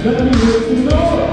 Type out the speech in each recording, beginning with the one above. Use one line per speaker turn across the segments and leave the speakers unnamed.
Let me hear some noise.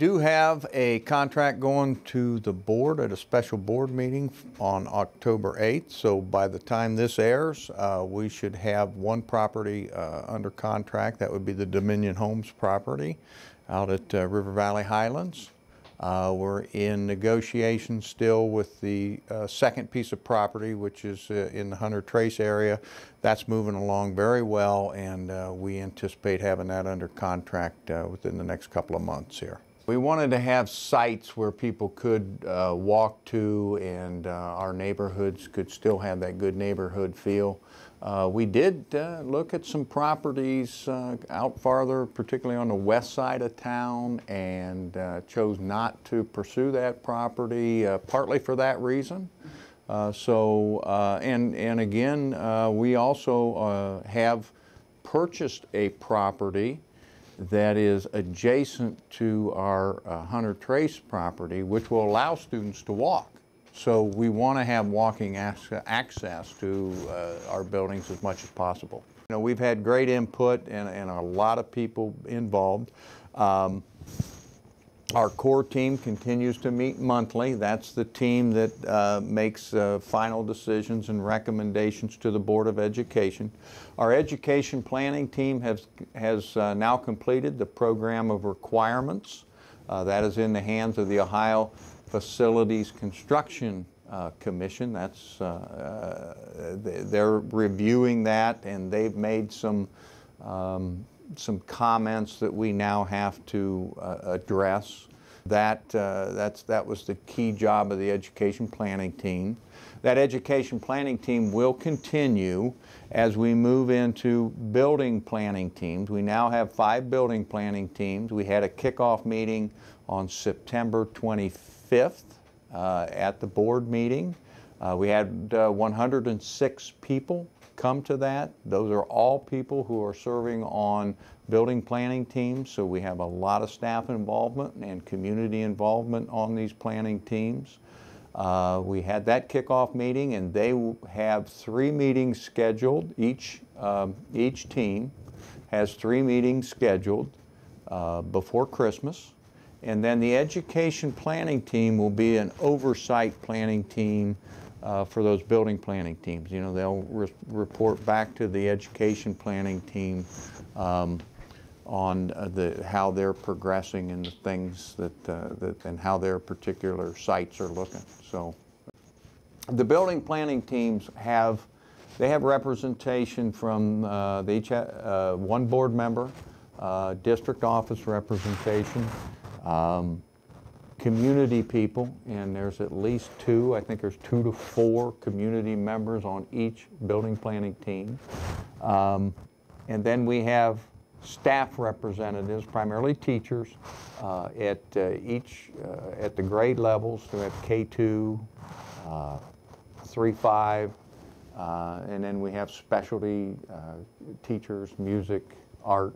do have a contract going to the board at a special board meeting on October 8th. So by the time this airs, we should have one property under contract. That would be the Dominion Homes property out at River Valley Highlands. We're in negotiations still with the second piece of property, which is in the Hunter Trace area. That's moving along very well, and we anticipate having that under contract within the next couple of months here. We wanted to have sites where people could walk to, and our neighborhoods could still have that good neighborhood feel. We did look at some properties out farther, particularly on the west side of town, and chose not to pursue that property, partly for that reason. And again, we also have purchased a property that is adjacent to our Hunter Trace property, which will allow students to walk. So we want to have walking access to our buildings as much as possible. You know, we've had great input and a lot of people involved. Our core team continues to meet monthly. That's the team that makes final decisions and recommendations to the Board of Education. Our education planning team has now completed the program of requirements. That is in the hands of the Ohio Facilities Construction Commission. That's they're reviewing that, and they've made some comments that we now have to address. That was the key job of the education planning team. That education planning team will continue as we move into building planning teams. We now have 5 building planning teams. We had a kickoff meeting on September 25th at the board meeting. We had 106 people come to that. Those are all people who are serving on building planning teams, so we have a lot of staff involvement and community involvement on these planning teams. We had that kickoff meeting, and they have 3 meetings scheduled. Each team has 3 meetings scheduled before Christmas. And then the education planning team will be an oversight planning team for those building planning teams. You know, they'll report back to the education planning team on how they're progressing and the things and how their particular sites are looking. So the building planning teams have representation from they each have one board member, district office representation, community people, and there's at least 2, I think there's 2 to 4 community members on each building planning team. And then we have staff representatives, primarily teachers, at the grade levels. So we have K2, 3-5, and then we have specialty teachers, music, art,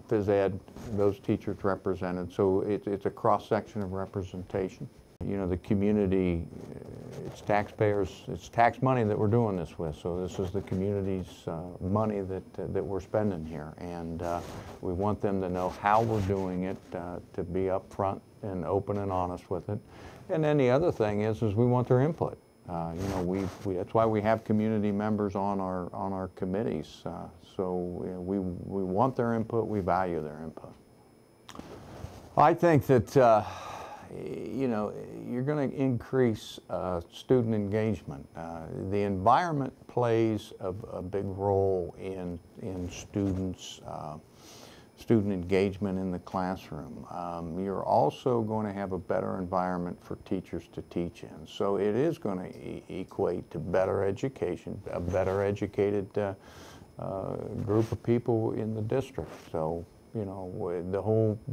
phys ed, those teachers represented. So it's a cross-section of representation. You know, the community, it's taxpayers, it's tax money that we're doing this with. So this is the community's money that we're spending here. And we want them to know how we're doing it, to be upfront and open and honest with it. And then the other thing is we want their input. You know, that's why we have community members on our committees. So you know, we want their input, we value their input. I think that you know, you're going to increase student engagement. The environment plays a big role in students' student engagement in the classroom. You're also going to have a better environment for teachers to teach in. So it is going to equate to better education, a better educated group of people in the district. So you know, the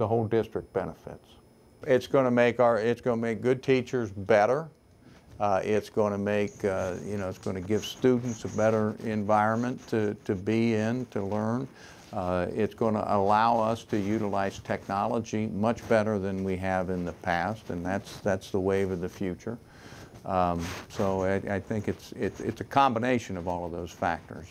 whole district benefits. It's going to make good teachers better. It's going to make you know, it's going to give students a better environment to be in, to learn. It's going to allow us to utilize technology much better than we have in the past, and that's the wave of the future. So I think it's a combination of all of those factors.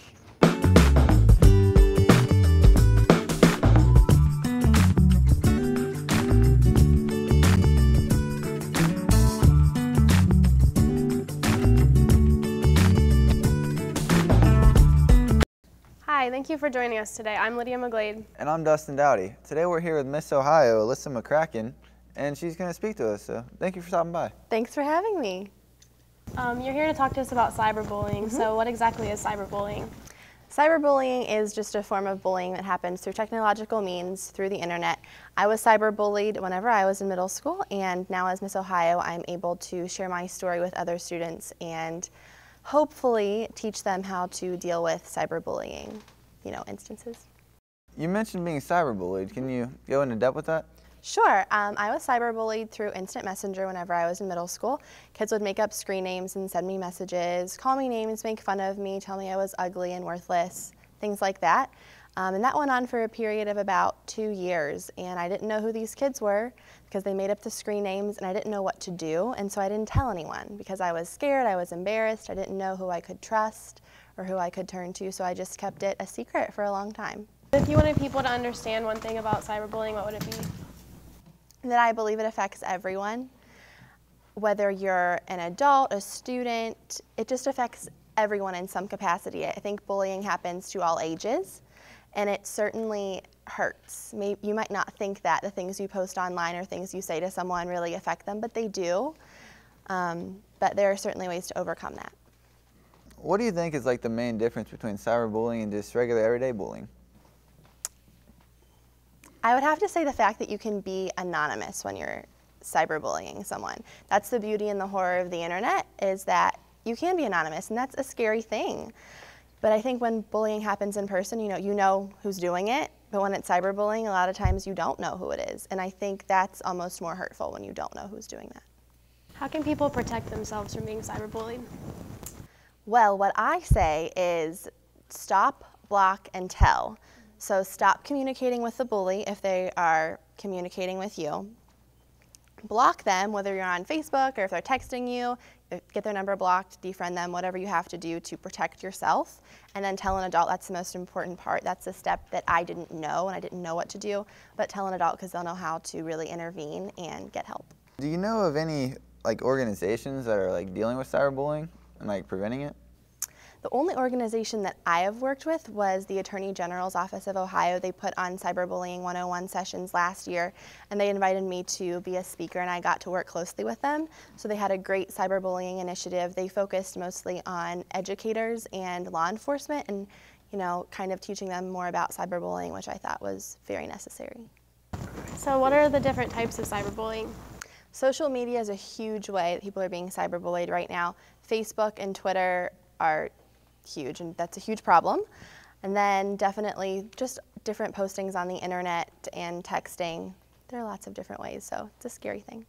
Hi, thank you for joining us today. I'm Lydia McGlade.
And I'm Dustin Dowdy. Today we're here with Miss Ohio, Alyssa McCracken, and she's going to speak to us, so thank you for stopping by.
Thanks for having me.
You're here to talk to us about cyberbullying. So what exactly is cyberbullying?
Cyberbullying is just a form of bullying that happens through technological means, through the internet. I was cyberbullied whenever I was in middle school, and now as Miss Ohio, I'm able to share my story with other students and hopefully teach them how to deal with cyberbullying, instances.
You mentioned being cyberbullied. Can you go into depth with that?
Sure. I was cyberbullied through instant messenger whenever I was in middle school. Kids would make up screen names and send me messages, call me names, make fun of me, tell me I was ugly and worthless, things like that. And that went on for a period of about 2 years, and I didn't know who these kids were because they made up the screen names, and I didn't know what to do, and so I didn't tell anyone because I was scared, I was embarrassed, I didn't know who I could trust or who I could turn to, so I just kept it a secret for a long time.
If you wanted people to understand one thing about cyberbullying, what would it be?
That I believe it affects everyone, whether you're an adult, a student, it just affects everyone in some capacity. I think bullying happens to all ages, and it certainly hurts. You might not think that the things you post online or things you say to someone really affect them, but they do. But there are certainly ways to overcome that.
What do you think is like the main difference between cyberbullying and just regular everyday bullying?
I would have to say the fact that you can be anonymous when you're cyberbullying someone. That's the beauty and the horror of the internet, is that you can be anonymous, and that's a scary thing. But I think when bullying happens in person, you know who's doing it, but when it's cyberbullying, a lot of times you don't know who it is. And I think that's almost more hurtful when you don't know who's doing that.
How can people protect themselves from being cyberbullied?
Well, what I say is stop, block, and tell. So stop communicating with the bully if they are communicating with you. Block them, whether you're on Facebook or if they're texting you, get their number blocked, defriend them, whatever you have to do to protect yourself. And then tell an adult. That's the most important part. That's the step that I didn't know, and I didn't know what to do, but tell an adult because they'll know how to really intervene and get help.
Do you know of any organizations that are dealing with cyberbullying and preventing it?
The only organization that I have worked with was the Attorney General's Office of Ohio. They put on Cyberbullying 101 sessions last year, and they invited me to be a speaker, and I got to work closely with them. So they had a great cyberbullying initiative. They focused mostly on educators and law enforcement and, kind of teaching them more about cyberbullying, which I thought was very necessary.
So what are the different types of cyberbullying?
Social media is a huge way that people are being cyberbullied right now. Facebook and Twitter are huge, and that's a huge problem. And then definitely just different postings on the internet and texting. There are lots of different ways, so it's a scary thing.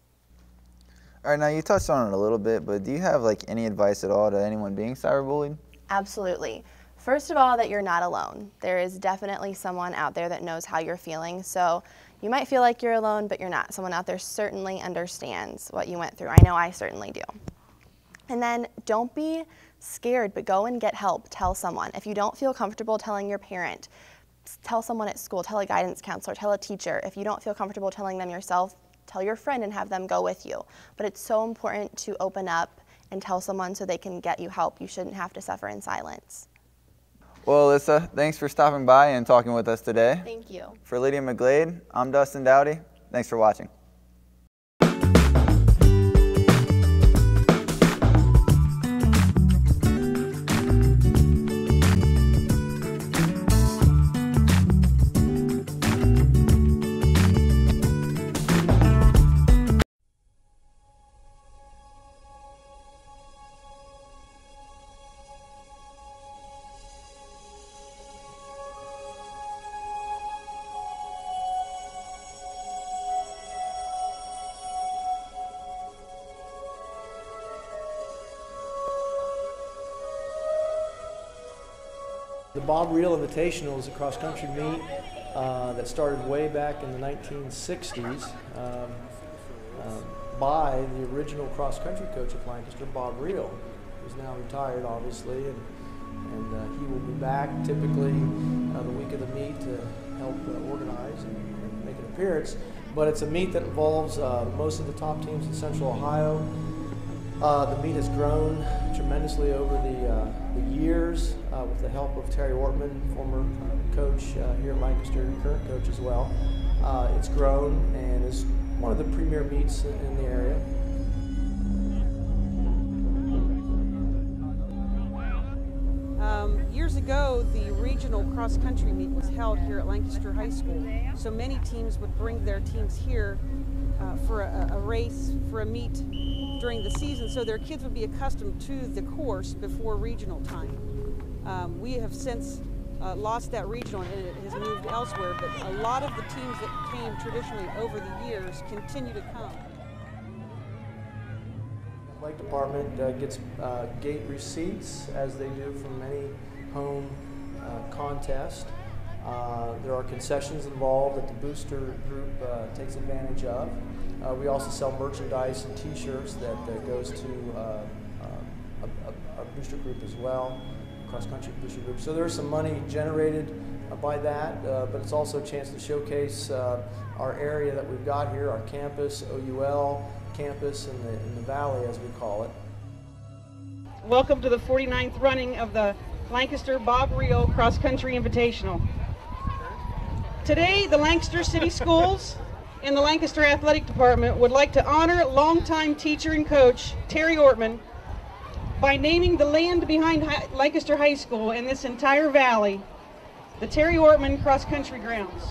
All right, now you touched on it a little bit, but do you have any advice at all to anyone being cyberbullied?
Absolutely. First of all, that you're not alone. There is definitely someone out there that knows how you're feeling. So you might feel like you're alone, but you're not. Someone out there certainly understands what you went through. I know I certainly do. And then don't be scared, but go and get help. Tell someone. If you don't feel comfortable telling your parent, tell someone at school, tell a guidance counselor, tell a teacher. If you don't feel comfortable telling them yourself, tell your friend and have them go with you. But it's so important to open up and tell someone so they can get you help. You shouldn't have to suffer in silence.
Well, Alyssa, thanks for stopping by and talking with us today.
Thank you.
For Lydia McGlade, I'm Dustin Dowdy. Thanks for watching.
The Bob Reel Invitational is a cross-country meet that started way back in the 1960s by the original cross-country coach at Lancaster, Bob Reel, who's now retired, obviously, and he will be back typically the week of the meet to help organize and make an appearance. But it's a meet that involves most of the top teams in Central Ohio. The meet has grown tremendously over the the years with the help of Terry Ortman, former coach here at Lancaster, current coach as well. It's grown and is one of the premier meets in the area.
Years ago, the regional cross-country meet was held here at Lancaster High School. So many teams would bring their teams here for a race, for a meet during the season, so their kids would be accustomed to the course before regional time. We have since lost that regional and it has moved elsewhere, but a lot of the teams that came traditionally over the years continue to come.
The athletic department gets gate receipts, as they do from any home contest. There are concessions involved that the booster group takes advantage of. We also sell merchandise and t-shirts that goes to our booster group as well, cross-country booster group. So there's some money generated by that, but it's also a chance to showcase our area that we've got here, our campus, OUL campus in the valley, as we call it.
Welcome to the 49th running of the Lancaster Bob Reel Cross Country Invitational. Today, the Lancaster City Schools and the Lancaster Athletic Department would like to honor longtime teacher and coach Terry Ortman by naming the land behind Lancaster High School and this entire valley the Terry Ortman Cross Country Grounds.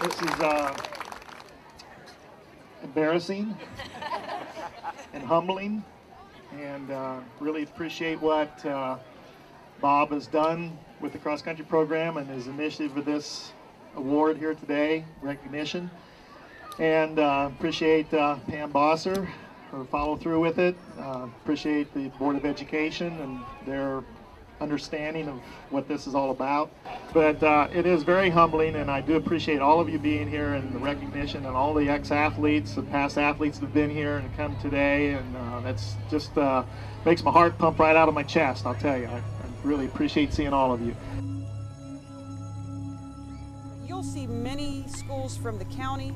This is embarrassing and humbling, and really appreciate what Bob has done with the cross-country program and his initiative for this award here today, recognition. And appreciate Pam Bosser, her follow-through with it. Appreciate the Board of Education and their understanding of what this is all about. But it is very humbling, and I do appreciate all of you being here and the recognition, and all the ex-athletes and past athletes that have been here and come today, and that's just makes my heart pump right out of my chest, I'll tell you. I really appreciate seeing all of you.
You'll see many schools from the county,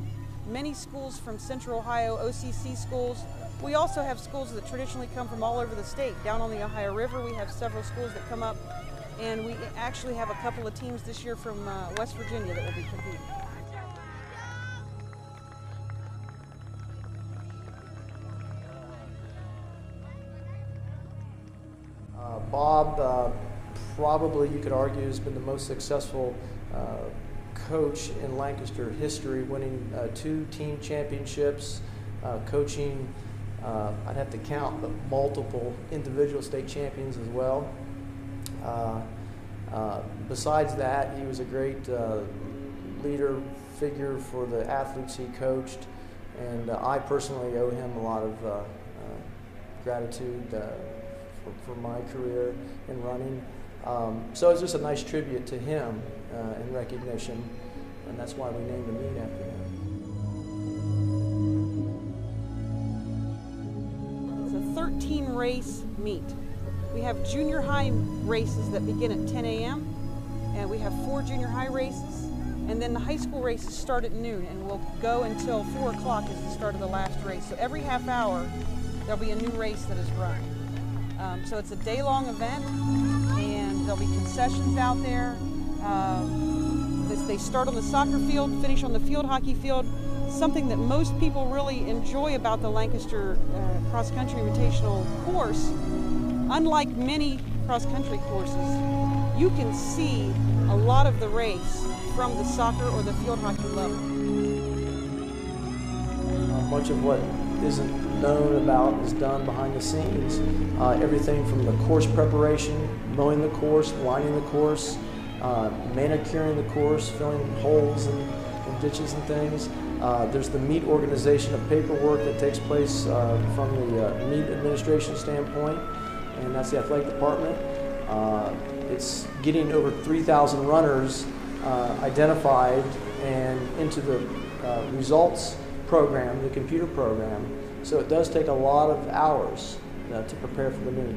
many schools from Central Ohio, OCC schools. We also have schools that traditionally come from all over the state. Down on the Ohio River, we have several schools that come up, and we actually have a couple of teams this year from West Virginia that will be competing.
Bob, probably you could argue, has been the most successful coach in Lancaster history, winning 2 team championships, coaching, I'd have to count, but multiple individual state champions as well. Besides that, he was a great leader figure for the athletes he coached, and I personally owe him a lot of gratitude for my career in running. So it's just a nice tribute to him in recognition, and that's why we named the meet after him.
It's a 13-race meet. We have junior high races that begin at 10 a.m. and we have 4 junior high races, and then the high school races start at noon and will go until 4 o'clock is the start of the last race. So every half hour there'll be a new race that is run. So it's a day-long event, and there'll be concessions out there. They start on the soccer field, finish on the field hockey field. Something that most people really enjoy about the Lancaster cross-country invitational course, unlike many cross-country courses, you can see a lot of the race from the soccer or the field hockey level.
Much of what isn't known about is done behind the scenes. Everything from the course preparation, mowing the course, lining the course, manicuring the course, filling holes and ditches and things. There's the meet organization of paperwork that takes place from the meet administration standpoint, and that's the athletic department. It's getting over 3,000 runners identified and into the results program, the computer program. So it does take a lot of hours to prepare for the meet.